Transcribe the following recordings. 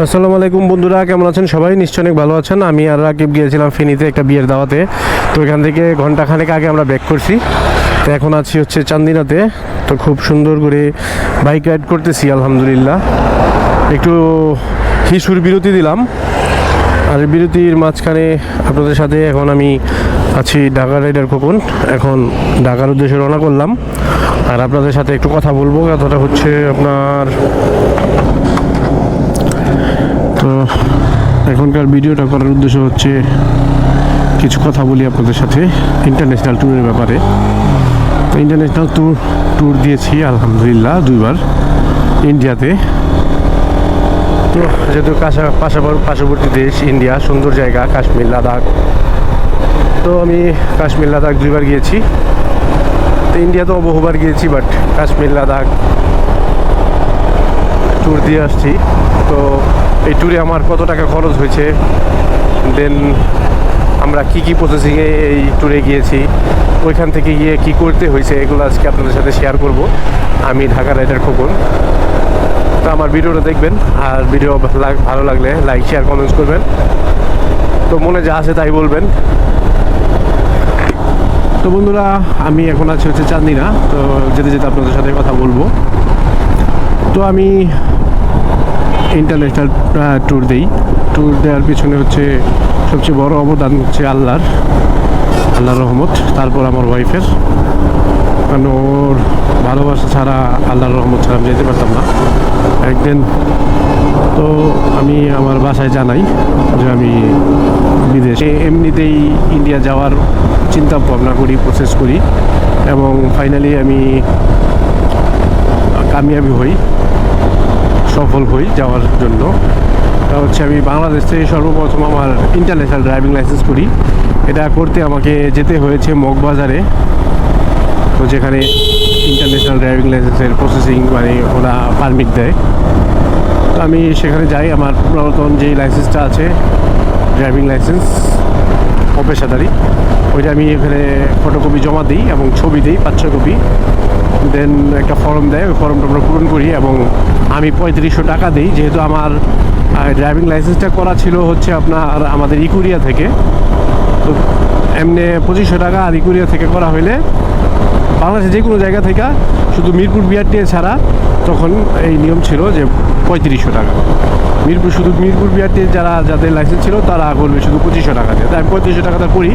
আসসালামু আলাইকুম বন্ধুরা, কেমন আছেন সবাই? নিশ্চয়ই অনেক ভালো আছেন। আমি আর রাকিব গিয়েছিলাম ফেনীতে একটা বিয়ের দাওয়াতে। তো এখান থেকে ঘন্টাখানেক আগে আমরা ব্যাক করছি। তো এখন আছি হচ্ছে চান্দিনাতে। তো খুব সুন্দর করে বাইক রাইড করতেছি আলহামদুলিল্লাহ। একটু হিসুর বিরতি দিলাম, আর বিরতির মাঝখানে আপনাদের সাথে এখন আমি আছি ঢাকা রাইডার খোকন। এখন ঢাকার উদ্দেশ্যে রওনা করলাম, আর আপনাদের সাথে একটু কথা বলবো। কথাটা হচ্ছে আপনার, তো এখনকার ভিডিওটা করার উদ্দেশ্য হচ্ছে কিছু কথা বলি আপনাদের সাথে ইন্টারন্যাশনাল ট্যুরের ব্যাপারে। তো ইন্টারন্যাশনাল ট্যুর দিয়েছি আলহামদুলিল্লাহ 2বার ইন্ডিয়াতে। তো যেহেতু পার্শ্ববর্তী দেশ ইন্ডিয়া, সুন্দর জায়গা কাশ্মীর লাদাখ। তো আমি কাশ্মীর লাদাখ 2বার গিয়েছি। তো ইন্ডিয়া তো বহুবার গিয়েছি, বাট কাশ্মীর লাদাখ ট্যুর দিয়ে আসছি। তো এই ট্যুরে আমার কত টাকা খরচ হয়েছে, দেন আমরা কি প্রসেসিংয়ে এই ট্যুরে গিয়েছি, ওইখান থেকে গিয়ে কি করতে হয়েছে, এগুলো আজকে আপনাদের সাথে শেয়ার করব। আমি ঢাকা রাইডার খোকন। তো আমার ভিডিওটা দেখবেন, আর ভিডিও ভালো লাগলে লাইক শেয়ার কমেন্টস করবেন। তো মনে যা আছে তাই বলবেন। তো বন্ধুরা, আমি এখন আছি হচ্ছে চান্দিনা। তো যেতে যেতে আপনাদের সাথে কথা বলবো। তো আমি ইন্টারন্যাশনাল ট্যুর দেওয়ার পিছনে হচ্ছে সবচেয়ে বড় অবদান হচ্ছে আল্লাহর রহমত, তারপর আমার ওয়াইফের। কারণ ওর ভালোবাসা ছাড়া, আল্লাহর রহমত ছাড়া আমি যেতে পারতাম না একদিন। তো আমি আমার বাসায় জানাই যে আমি বিদেশে এমনিতেই ইন্ডিয়া যাওয়ার চিন্তা ভাবনা করি, প্রসেস করি, এবং ফাইনালি আমি কামিয়াবি হই, সফল হই যাওয়ার জন্য। তা হচ্ছে আমি বাংলাদেশ থেকে সর্বপ্রথম আমার ইন্টারন্যাশনাল ড্রাইভিং লাইসেন্স করি। এটা করতে আমাকে যেতে হয়েছে মগবাজারে, তো যেখানে ইন্টারন্যাশনাল ড্রাইভিং লাইসেন্সের প্রসেসিং মানে ওরা পারমিট দেয়। তো আমি সেখানে যাই। আমার পুরাতন যেই লাইসেন্সটা আছে, ড্রাইভিং লাইসেন্স অপেশাদারি, ওইটা আমি এখানে ফটোকপি জমা দিই এবং ছবি দিই 5-6 কপি। দেন একটা ফর্ম দেয়, ওই ফর্মটা আমরা পূরণ করি এবং আমি 3500 টাকা দিই। যেহেতু আমার ড্রাইভিং লাইসেন্সটা করা ছিল হচ্ছে আপনার আমাদের ইকুরিয়া থেকে, তো এমনি 2500 টাকা, আর ইকুরিয়া থেকে করা হইলে বাংলাদেশে যে কোনো জায়গা থেকে, শুধু মিরপুর বিআরটি ছাড়া তখন এই নিয়ম ছিল যে 3500 টাকা। মিরপুর বিআরটি যাদের লাইসেন্স ছিল তারা করবে শুধু 2500 টাকা দিয়ে। তাই আমি 3500 টাকাটা করি।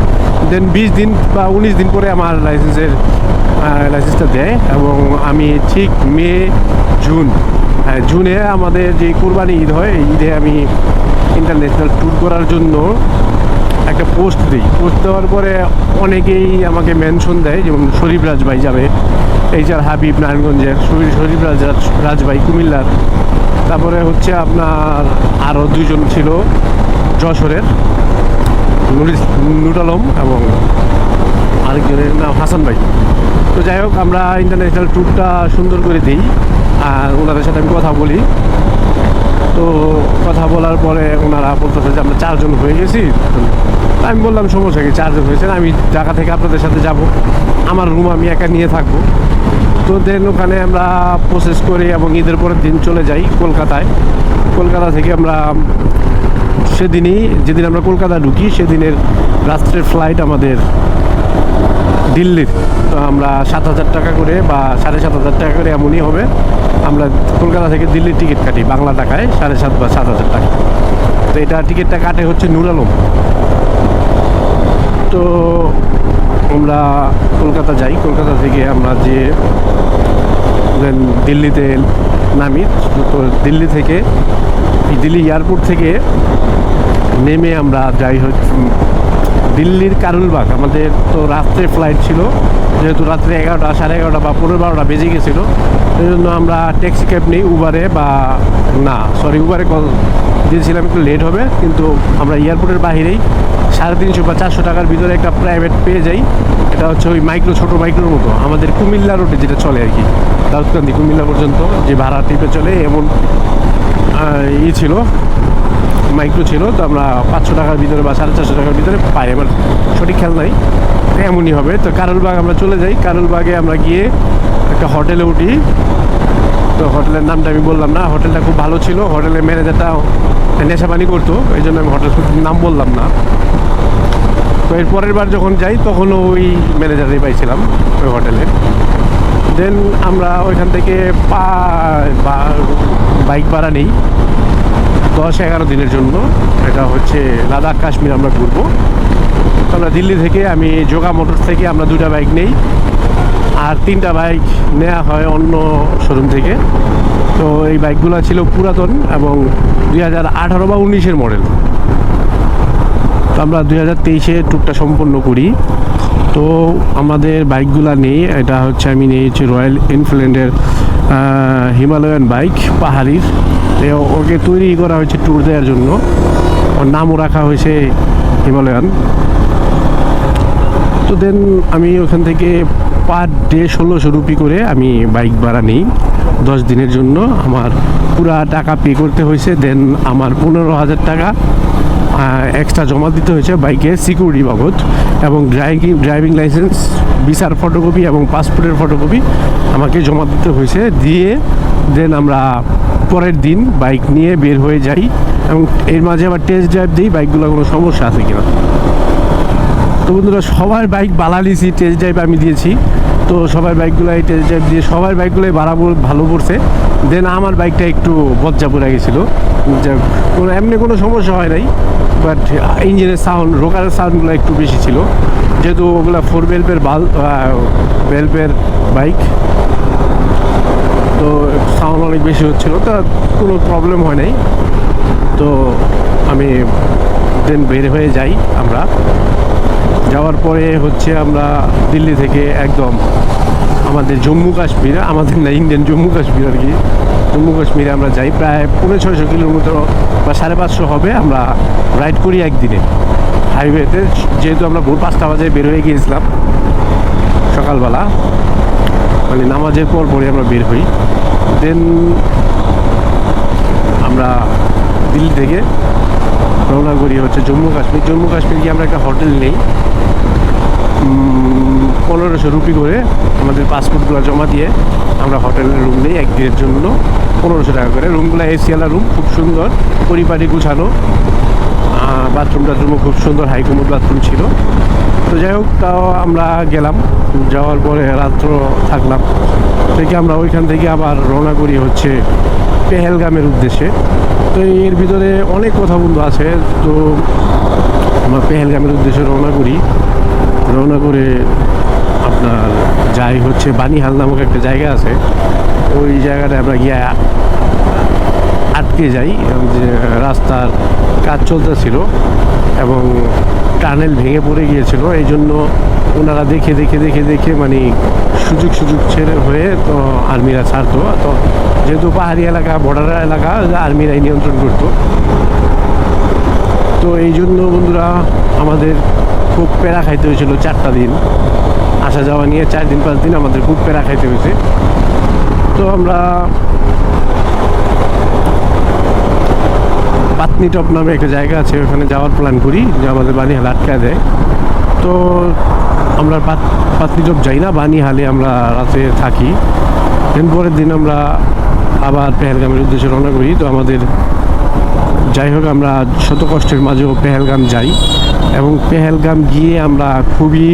দেন 20 দিন বা 19 দিন পরে আমার লাইসেন্সটা দেয়, এবং আমি ঠিক জুনে আমাদের যে কুরবানি ঈদ হয়, এই ঈদে আমি ইন্টারন্যাশনাল ট্যুর করার জন্য একটা পোস্ট দিই। পোস্ট দেওয়ার পরে অনেকেই আমাকে মেনশন দেয়, যেমন শরীফ রাজভাই যাবে, HR হাবিব নারায়ণগঞ্জের, শরীফ রাজভাই কুমিল্লার, তারপরে হচ্ছে আপনার আরও 2জন ছিল যশোরের, নুর আলম, এবং আরেকজনের নাম হাসান ভাই। তো যাই হোক, আমরা ইন্টারন্যাশনাল ট্যুরটা সুন্দর করে দিই, আর ওনাদের সাথে আমি কথা বলি। তো কথা বলার পরে ওনারা বলতেছে যে আমরা 4 জন হয়ে গেছি। আমি বললাম সমস্যা কি, 4 জন হয়েছে, আমি ঢাকা থেকে আপনাদের সাথে যাব, আমার রুম আমি একা নিয়ে থাকবো। তো দেন ওখানে আমরা প্রসেস করি এবং ঈদের পরের দিন চলে যাই কলকাতায়। কলকাতা থেকে আমরা যেদিন আমরা কলকাতা ঢুকি, সেদিনের রাত্রের ফ্লাইট আমাদের দিল্লির। তো আমরা 7000 টাকা করে বা 7500 টাকা করে এমনই হবে, আমরা কলকাতা থেকে দিল্লির টিকিট কাটি বাংলা টাকায় 7,500 বা 7,000 টাকা। তো এটা টিকিটটা কাটে হচ্ছে নুর আলম। তো আমরা কলকাতা যাই, কলকাতা থেকে আমরা যে দিল্লিতে নামি। তো দিল্লি এয়ারপোর্ট থেকে নেমে আমরা যাই হচ্ছে দিল্লির কারুলবাগ। আমাদের তো রাত্রে ফ্লাইট ছিল, যেহেতু রাত্রে 11টা, 11:30 বা 12:15 বেজে গেছিলো, সেই জন্য আমরা ট্যাক্সি ক্যাব নিই, উবারে কল দিয়েছিলাম, একটু লেট হবে, কিন্তু আমরা এয়ারপোর্টের বাহিরেই 350 বা 400 টাকার ভিতরে একটা প্রাইভেট পেয়ে যাই। এটা হচ্ছে ওই ছোটো মাইক্রোর মতো, আমাদের কুমিল্লা রোডে যেটা চলে আর কি, দাউদকান্দি কুমিল্লা পর্যন্ত যে ভাড়া টিপে চলে, এমন ছিল, মাইক্রো ছিল। তো আমরা 500 টাকার ভিতরে বা 450 টাকার ভিতরে পাই, আমার সঠিক খেয়াল নাই, এমনই হবে। তো কারুলবাগ আমরা চলে যাই। কারুলবাগে আমরা গিয়ে একটা হোটেলে উঠি। তো হোটেলের নামটা আমি বললাম না। হোটেলটা খুব ভালো ছিল, হোটেলের ম্যানেজারটাও নেশাপানি করতো, এই জন্য আমি হোটেল নাম বললাম না। তো এর পরের বার যখন যাই তখনও ওই ম্যানেজারই পাইছিলাম ওই হোটেলে। দেন আমরা ওইখান থেকে বাইক ভাড়া নেই 10-11 দিনের জন্য। এটা হচ্ছে লাদাখ কাশ্মীর আমরা ঘুরবো। তো আমরা দিল্লি থেকে, আমি যোগা মোটরস থেকে আমরা 2টা বাইক নেই, আর 3টা বাইক নেওয়া হয় অন্য শোরুম থেকে। তো এই বাইকগুলো ছিল পুরাতন এবং 2018 বা 19-এর মডেল। তো আমরা 2023-এ ট্যুরটা সম্পন্ন করি। তো আমাদের বাইকগুলো নেই, এটা হচ্ছে আমি নিয়েছি রয়্যাল এনফিল্ডের হিমালয়ান বাইক পাহাড়ির। ওকে তৈরি করা হয়েছে ট্যুর দেওয়ার জন্য, ওর নামও রাখা হয়েছে হিমালয়ান। তো দেন আমি ওখান থেকে পার ডে 1600 রুপি করে আমি বাইক ভাড়া নিই 10 দিনের জন্য। আমার পুরা টাকা পে করতে হয়েছে। দেন আমার 15,000 টাকা এক্সট্রা জমা দিতে হয়েছে বাইকের সিকিউরিটি বাবদ, এবং ড্রাইভিং লাইসেন্স, ভিসার ফটোকপি এবং পাসপোর্টের ফটোকপি আমাকে জমা দিতে হয়েছে। দিয়ে দেন আমরা পরের দিন বাইক নিয়ে বের হয়ে যাই, এবং এর মাঝে আবার টেস্ট ড্রাইভ দিই বাইকগুলো কোনো সমস্যা আছে কিনা। তো বন্ধুরা, সবার বাইক বালালিছি, টেস্ট ড্রাইভ আমি দিয়েছি। তো সবার বাইকগুলোই টেস্ট ড্রাইভ দিয়ে সবার বাইকগুলোই ভালো পড়ছে। দেন আমার বাইকটা একটু বজ্জা পড়ে গেছিলো, এমনি কোনো সমস্যা হয় নাই, বাট ইঞ্জিনের সাউন্ড, রোকারের সাউন্ডগুলো একটু বেশি ছিল, যেহেতু ওগুলো 4 ভেলভের বাইক। তো সাউন্ড অনেক বেশি হচ্ছিলো, তা কোনো প্রবলেম হয় নাই। তো আমি দেন বের হয়ে যাই। আমরা যাওয়ার পরে হচ্ছে আমরা দিল্লি থেকে একদম আমাদের জম্মু কাশ্মীর, আমাদের না ইন্ডিয়ান জম্মু কাশ্মীর আর কি, জম্মু কাশ্মীরে আমরা যাই। প্রায় 550 কিলোমিটার বা 550 হবে আমরা রাইড করি একদিনে হাইওয়েতে। যেহেতু আমরা ভোর 5টা বাজে বের হয়ে গিয়েছিলাম সকালবেলা, মানে নামাজের পরই আমরা বের হই। দেন আমরা দিল্লি থেকে রওনা করি হচ্ছে জম্মু কাশ্মীর। জম্মু কাশ্মীর গিয়ে আমরা একটা হোটেল নেই 1500 রুপি করে, আমাদের পাসপোর্টগুলো জমা দিয়ে আমরা হোটেলের রুম নেই একদিনের জন্য 1500 টাকা করে। রুমগুলো এসিওয়ালা রুম, খুব সুন্দর, পরিপাটি গুছানো, বাথরুমও খুব সুন্দর, হাইকমোড বাথরুম ছিল। তো যাই হোক, তাও আমরা গেলাম, যাওয়ার পরে রাত্র থাকলাম। থেকে আমরা ওইখান থেকে আবার রওনা করি হচ্ছে পেহেলগামের উদ্দেশ্যে। তো এর ভিতরে অনেক কথা বন্ধু আছে। তো আমরা পেহেলগামের উদ্দেশ্যে রওনা করে আপনার যাই হচ্ছে বানিহাল নামক একটা জায়গা আছে, ওই জায়গাটায় আমরা গিয়ে আটকে যাই। যে রাস্তার কাজ চলতেছিল এবং টানেল ভেঙে পড়ে গিয়েছিল, এই জন্য ওনারা দেখে মানে সুযোগ ছেড়ে হয়ে তো আর্মিরা ছাড়তো। তো যেহেতু পাহাড়ি এলাকা, বর্ডার এলাকা, আর্মিরাই নিয়ন্ত্রণ করতো। তো এই জন্য বন্ধুরা আমাদের খুব প্যারা খাইতে হয়েছিল 4টা দিন, আসা যাওয়া নিয়ে 4 দিন 5 দিন আমাদের খুব প্যারা খাইতে হয়েছে। তো আমরা পাতনিটপ নামে একটা জায়গা আছে, ওখানে যাওয়ার প্ল্যান করি, যে আমাদের বানিহাল আটকায় দেয়। তো আমরা পাতনিটপ যাই না, বানিহালে আমরা রাতে থাকি। দেন পরের দিন আমরা আবার পেহেলগামের উদ্দেশ্যে রওনা করি। তো আমাদের যাই হোক, আমরা শত কষ্টের মাঝেও পেহেলগাম যাই, এবং পেহেলগাম গিয়ে আমরা খুবই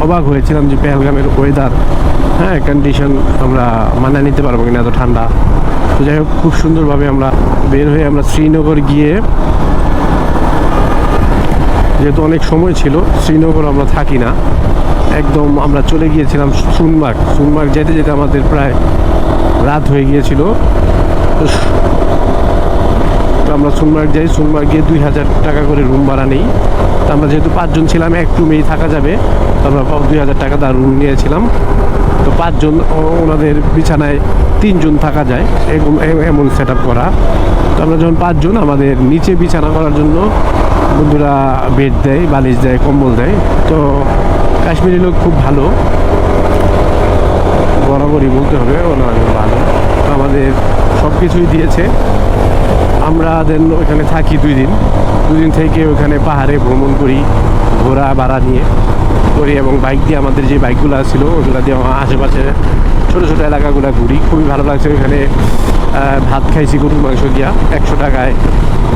অবাক হয়েছিলাম যে পেহেলগামের ওয়েদার, কন্ডিশন আমরা মানিয়ে নিতে পারবো কিনা, এত ঠান্ডা। তো যাই হোক, খুব সুন্দরভাবে আমরা বের হয়ে আমরা শ্রীনগর গিয়ে, যেহেতু অনেক সময় ছিল, শ্রীনগর আমরা থাকি না, একদম আমরা চলে গিয়েছিলাম সুনমার্গ যেতে আমাদের প্রায় রাত হয়ে গিয়েছিল। তো আমরা সুনমার্গ যাই, সুনমার্গ গিয়ে 2000 টাকা করে রুম ভাড়া নেই। তো আমরা যেহেতু 5 জন ছিলাম, এক রুমেই থাকা যাবে, তো আমরা 2000 টাকা তার রুম নিয়েছিলাম। তো 5 জন, ওনাদের বিছানায় 3 জন থাকা যায়, এমন সেট আপ করা। তো আমরা যখন 5 জন, আমাদের নিচে বিছানা করার জন্য বন্ধুরা বেড দেয়, বালিশ দেয়, কম্বল দেয়। তো কাশ্মীরি লোক খুব ভালো, বরাবরই বলতে হবে, ওনারা ভালো। আমাদের সব কিছুই দিয়েছে। আমরা দেন ওইখানে থাকি 2 দিন। দুদিন থেকে ওখানে পাহাড়ে ভ্রমণ করি, ঘোরা ভাড়া নিয়ে করি, এবং বাইক দিয়ে আমাদের যে বাইকগুলো ছিল ওগুলো দিয়ে আশেপাশে ছোটো ছোটো এলাকাগুলো ঘুরি। খুবই ভালো লাগছে। ওইখানে ভাত খাইছি গরুর মাংস দিয়া, 100 টাকায়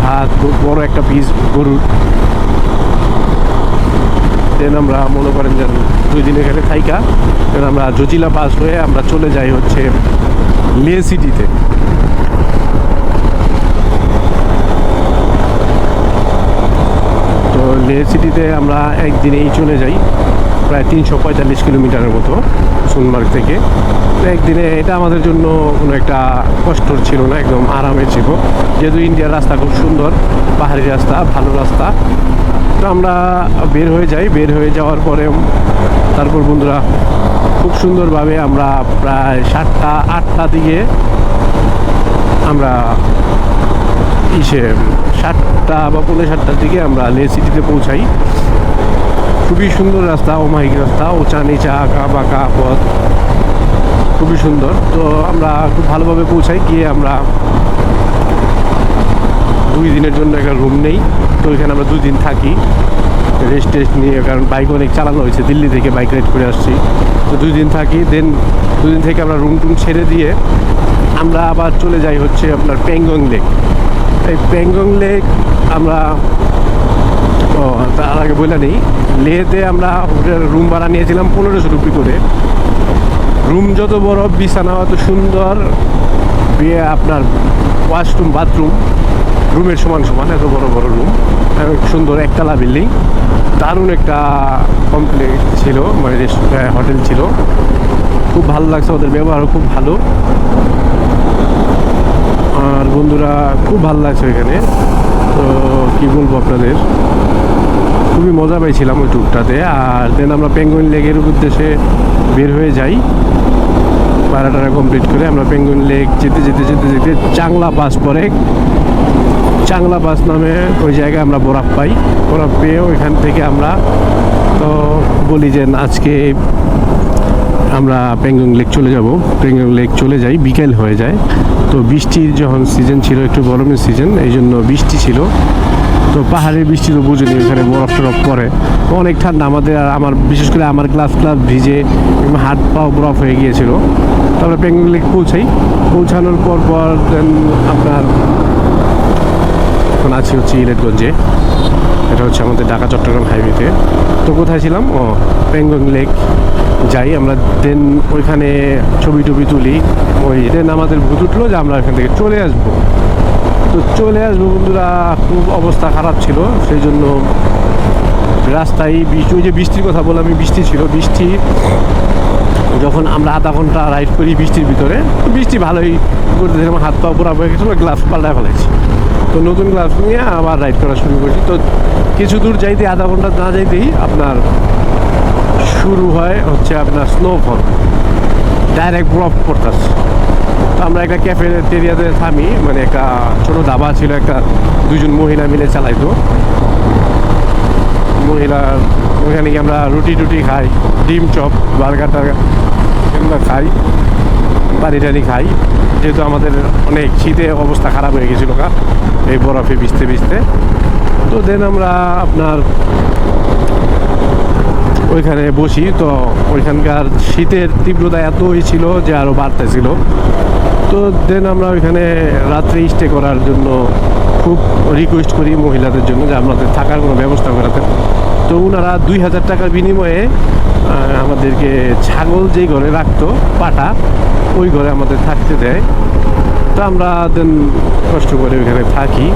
ভাত, বড় একটা পিস গরুর। দেন আমরা মনে করেন যে 2 দিন এখানে থাইকা দেন আমরা জজিলা পাস হয়ে আমরা চলে যাই হচ্ছে লে সিটিতে। তো লে সিটিতে আমরা একদিনেই চলে যাই, প্রায় 345 কিলোমিটারের মতো সোনমার্গ থেকে। একদিনে এটা আমাদের জন্য কোনো একটা কষ্টর ছিল না, একদম আরামের ছিল, যেহেতু ইন্ডিয়ার রাস্তা খুব সুন্দর, পাহাড়ি রাস্তা, ভালো রাস্তা। তো আমরা বের হয়ে যাই। বের হয়ে যাওয়ার পরে তারপর বন্ধুরা খুব সুন্দরভাবে আমরা প্রায় 7টা-8টা দিকে আমরা 7টা বা 7:45টার দিকে আমরা লে সিটিতে পৌঁছাই। খুবই সুন্দর রাস্তা, অমায়িক রাস্তা, উঁচা নিচা আঁকা বাঁকা পথ, খুবই সুন্দর। তো আমরা খুব ভালোভাবে পৌঁছাই। গিয়ে আমরা 2 দিনের জন্য একটা রুম নেই। তো ওইখানে আমরা 2 দিন থাকি রেস্ট টেস্ট নিয়ে, কারণ বাইক অনেক চালানো হয়েছে, দিল্লি থেকে বাইক রাইড করে আসছি। তো 2 দিন থাকি। দেন 2 দিন থেকে আমরা রুম টুম ছেড়ে দিয়ে আমরা আবার চলে যাই হচ্ছে আপনার প্যাংগং লেক। এই প্যাংগং লেক আমরা তার আগে বলে নেই, লেতে আমরা রুম ভাড়া নিয়েছিলাম 1500 রুপি করে। রুম যত বড়, বিছানা অত সুন্দর, আপনার ওয়াশরুম বাথরুম রুমের সমান সমান, এত বড় বড় রুম, সুন্দর একতলা বিল্ডিং, দারুণ একটা কমপ্লেক্স ছিল, মানে হোটেল ছিল। খুব ভালো লাগছে, ওদের ব্যবহারও খুব ভালো। আর বন্ধুরা খুব ভালো লাগছে এখানে। তো কী বলবো আপনাদের, খুবই মজা পাইছিলাম ওই ট্যুরটাতে। আর দেন আমরা পেঙ্গুইন লেকের উদ্দেশ্যে বের হয়ে যাই। ভাড়াটা কমপ্লিট করে আমরা পেঙ্গুইন লেক যেতে যেতে যেতে যেতে চাংলা পাস পরে, চাংলা পাস নামে ওই জায়গায় আমরা বরফ পাই। বরফ পেয়ে ওইখান থেকে আমরা তো বলি যে আজকে আমরা পেঙ্গুইন লেক চলে যাব। পেঙ্গুইন লেক চলে যাই, বিকেল হয়ে যায়। তো বৃষ্টির যখন সিজন ছিল, একটু গরমের সিজন, এই জন্য বৃষ্টি ছিল। তো পাহাড়ের বৃষ্টি তো বুঝিনি, ওইখানে বরফ টরফ পরে, অনেক ঠান্ডা। আমাদের আমার বিশেষ করে আমার গ্লাস ভিজে হাত পাও বরফ হয়ে গিয়েছিল। তারপরে পেঙ্গুইন লেক পৌঁছানোর পর দেন আপনার এখন আছি হচ্ছে ইলেটগঞ্জে। এটা হচ্ছে আমাদের ঢাকা চট্টগ্রাম হাইওয়েতে। তো কোথায় ছিলাম? পেঙ্গুইন লেক যাই আমরা। দেন ওইখানে ছবি টবি তুলি। দেন আমাদের ভূত উঠলো যে আমরা এখান থেকে চলে আসবো। তো চলে আসবো বন্ধুরা, খুব অবস্থা খারাপ ছিল। সেই জন্য রাস্তায় বৃষ্টি, ওই যে বৃষ্টির কথা বললাম, বৃষ্টি ছিল। বৃষ্টি যখন আমরা আধা ঘন্টা রাইড করি বৃষ্টির ভিতরে, বৃষ্টি ভালোই করতে আমার হাত পা পুরা হয়ে গেছিলো, গ্লাভস পাল্টায় ফেলেছি। তো নতুন গ্লাভস নিয়ে আবার রাইড করা শুরু করছি। তো কিছু দূর যাইতে, আধা ঘন্টা না যাইতেই আপনার শুরু হয় হচ্ছে আপনার স্নোফল, ডাইরেক্ট বরফ পড়তেছে। তো আমরা একটা ক্যাফেটেরিয়াতে থামি, মানে একটা ছোটো ধাবা ছিল, একটা 2জন মহিলা মিলে চালাইতো। মহিলা ওখানে গিয়ে আমরা রুটি টুটি খাই, ডিম চপ, বার্গার টার্গার এগুলো খাই, পানি টানি খাই, যেহেতু আমাদের অনেক শীতে অবস্থা খারাপ হয়ে গেছিলো এই বরফে ভিজতে ভিজতে। তো দেন আমরা আপনার ওইখানে বসি। তো ওইখানকার শীতের তীব্রতা এতই ছিল যে আরও বাড়তেছিল। তো দেন আমরা ওইখানে রাত্রে স্টে করার জন্য খুব রিকোয়েস্ট করি মহিলাদের জন্য যে আমাদের থাকার কোনো ব্যবস্থা করাতে। তো ওনারা 2000 টাকার বিনিময়ে আমাদেরকে ছাগল যেই ঘরে রাখতো, পাটা, ওই ঘরে আমাদের থাকতে দেয়। তো আমরা দেন কষ্ট করে ওইখানে থাকি।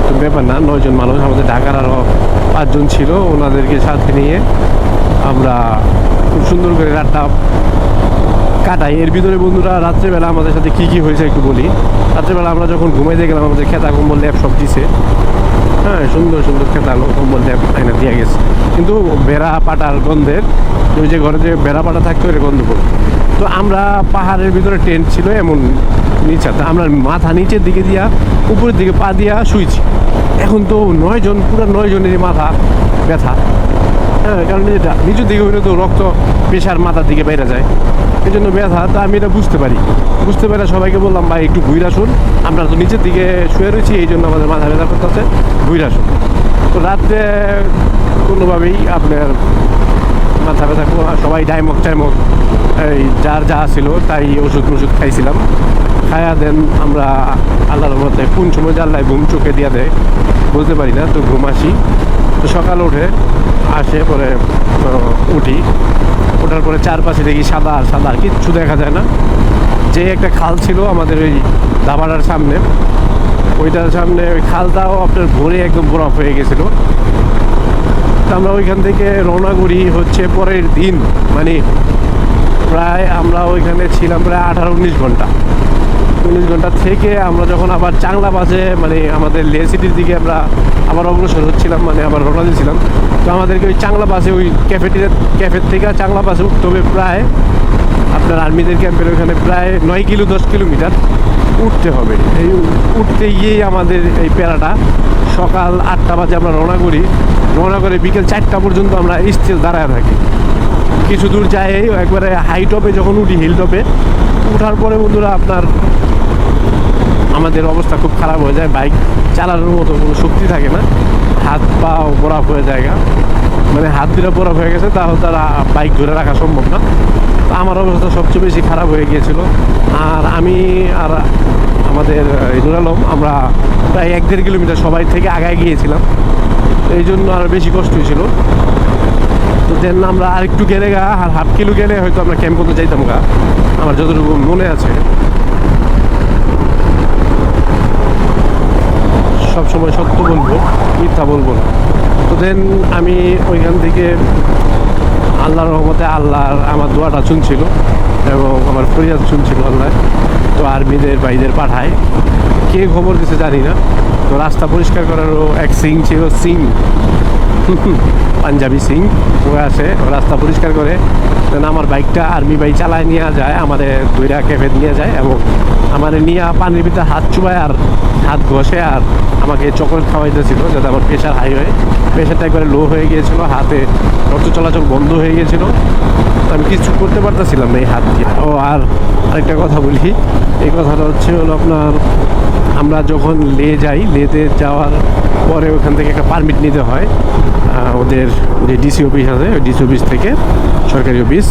তো ব্যাপার না, 9 জন মানুষ, আমাদের ঢাকার আরও 5 জন ছিল, ওনাদেরকে সাথে নিয়ে আমরা খুব সুন্দর করে রাতটা কাটাই। এর ভিতরে বন্ধুরা রাত্রেবেলা আমাদের সাথে কী কী হয়েছে একটু বলি। রাত্রেবেলা আমরা যখন ঘুমাইতে গেলাম, আমাদের খেতা কম্বল ল্যাপ সব দিছে। হ্যাঁ, সুন্দর সুন্দর খেতা কম্বল ল্যাপ আইনা দিয়ে গেছে, কিন্তু বেড়া পাটার গন্ধের, ওই যে ঘরে যে বেড়া পাটা থাকতো ওই গন্ধ করতো। তো আমরা পাহাড়ের ভিতরে টেন্ট ছিল এমন নিচে, আমরা মাথা নিচের দিকে দিয়া উপরের দিকে পা দিয়া শুইছি। এখন তো 9 জন, পুরো 9 জনেরই মাথা ব্যথা। হ্যাঁ, কারণ এটা নিচের দিকে হইলে তো রক্ত প্রেশার মাথার দিকে বেড়ে যায়, এই জন্য ব্যথা। তো আমি এটা বুঝতে পারি, বুঝতে পেরে সবাইকে বললাম ভাই একটু ঘুরে আসুন, আমরা তো নিচের দিকে শুয়ে রয়েছি, এই জন্য আমাদের মাথা ব্যথা করতেছে, ঘুরে আসুন। তো রাত্রে কোনোভাবেই আপনার মাথা ব্যথা, সবাই ডাইমক টাইমক এই যার যা ছিল তাই ওষুধ খাইছিলাম। খায়া দেন আমরা আল্লাহর মধ্যে কোন সময় জানলায় ঘুম চোখে দিয়া দেয় বুঝতে পারি না, তো ঘুম আসি। তো সকাল উঠে আসে পরে উঠি, ওঠার পরে চারপাশে দেখি সাদা আর সাদা, আর কিচ্ছু দেখা যায় না। যে একটা খাল ছিল আমাদের ওই ধাবাটার সামনে, ওইটার সামনে ওই খালটাও আপনার ভরে একদম বরফ হয়ে গেছিলো। তো আমরা ওইখান থেকে রওনা করি হচ্ছে পরের দিন, মানে প্রায় আমরা ওইখানে ছিলাম প্রায় 18-19 ঘন্টা। 19 ঘন্টা থেকে আমরা যখন আবার চাংলা বাসে মানে আমাদের লে সিটির দিকে আমরা আবার অগ্রসর হচ্ছিলাম, মানে আবার রওনা দিয়েছিলাম। তো আমাদেরকে ওই চাংলা বাসে ওই ক্যাফের থেকে চাংলা বাসে উঠতে হবে প্রায় আপনার আর্মিদের ক্যাম্পের ওইখানে প্রায় 9-10 কিলোমিটার উঠতে হবে। এই উঠতে গিয়েই আমাদের এই প্যারাটা সকাল 8টা বাজে আমরা রওনা করি, রওনা করে বিকেল 4টা পর্যন্ত আমরা স্টিল দাঁড়ায় থাকি। কিছু দূর যায় একবারে হাই টপে যখন উঠি, হিল টপে উঠার পরে বন্ধুরা আপনার আমাদের অবস্থা খুব খারাপ হয়ে যায়, বাইক চালানোর মতো কোনো শক্তি থাকে না, হাত পা বরফ হয়ে যায়, মানে হাত দুটো বরফ হয়ে গেছে, তাহলে তারা বাইক ধরে রাখা সম্ভব না। তো আমার অবস্থা সবচেয়ে বেশি খারাপ হয়ে গিয়েছিল। আর আমি আর আমাদের নুর আলম আমরা প্রায় 1-1.5 কিলোমিটার সবাই থেকে আগায় গিয়েছিলাম, এই জন্য আর বেশি কষ্ট হয়েছিল। তো দেন আমরা আরেকটু গেলে আর হাফ কিলো গেলে হয়তো আমরা ক্যাম্প করতে যাইতাম আমার যতটুকু মনে আছে। সবসময় সত্য বলবো, মিথ্যা বলবো না। তো দেন আমি ওইখান থেকে আল্লাহর রহমতে আল্লাহর আমার দোয়াটা শুনছিল এবং আমার ফরিয়াদ শুনছিল আল্লাহ। তো আর্মিদের ভাইদের পাঠায়, কে খবর দিতে জানি না। তো রাস্তা পরিষ্কার করারও এক সিং ছিল, সিং পাঞ্জাবি সিং, ও আসে রাস্তা পরিষ্কার করে। দেন আমার বাইকটা আর্মি ভাই চালায় নিয়ে যায়, আমাদের দুইটা ক্যাফে নিয়ে যায় এবং আমার নিয়ে পানির ভিতরে হাত চুবায় আর হাত ঘষে আর আমাকে চকলেট খাওয়াইতেছিল যাতে আমার প্রেশার হাই হয়। প্রেশারটা একবারে লো হয়ে গিয়েছিলো, হাতে রক্ত চলাচল বন্ধ হয়ে গিয়েছিলো, আমি কিছু করতে পারতেছিলাম না এই হাত দিয়ে। ও আর আরেকটা কথা বলি, এই কথাটা হলো আপনার আমরা যখন যাই, লেতে যাওয়ার পরে ওখান থেকে একটা পারমিট নিতে হয়। ওদের যে ডিসি অফিস আছে, ওই ডিসি অফিস থেকে, সরকারি অফিস,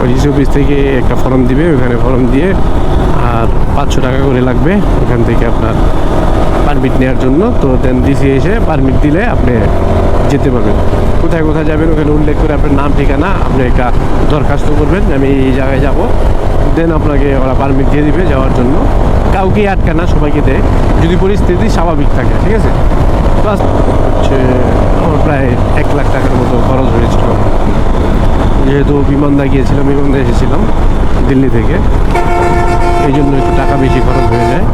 ওই ডিসি অফিস থেকে একটা ফর্ম দিবে, ওখানে ফর্ম দিয়ে আর 500 টাকা করে লাগবে ওখান থেকে আপনার পারমিট নেওয়ার জন্য। তো দেন ডিসি এসে পারমিট দিলে আপনি যেতে পারবেন। কোথায় কোথায় যাবেন ওখানে উল্লেখ করে আপনার নাম ঠিকানা আপনি একটা দরখাস্ত করবেন, আমি এই জায়গায় যাব, দেন আপনাকে ওরা পারমিট দিয়ে দিবে যাওয়ার জন্য। কাউকেই আটকে না, সবাইকে দেয় যদি পরিস্থিতি স্বাভাবিক থাকে, ঠিক আছে। প্লাস হচ্ছে আমার প্রায় 1 লাখ টাকার মতো খরচ হয়েছিল, যেহেতু বিমানদা গিয়েছিলাম, বিমানদা এসেছিলাম দিল্লি থেকে, এই জন্য একটু টাকা বেশি খরচ হয়ে যায়।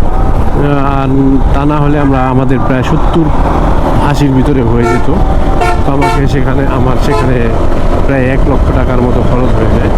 আর তা না হলে আমাদের প্রায় 70-80-র ভিতরে হয়ে যেত। তো আমার সেখানে প্রায় 1 লক্ষ টাকার মতো খরচ হয়ে যায়।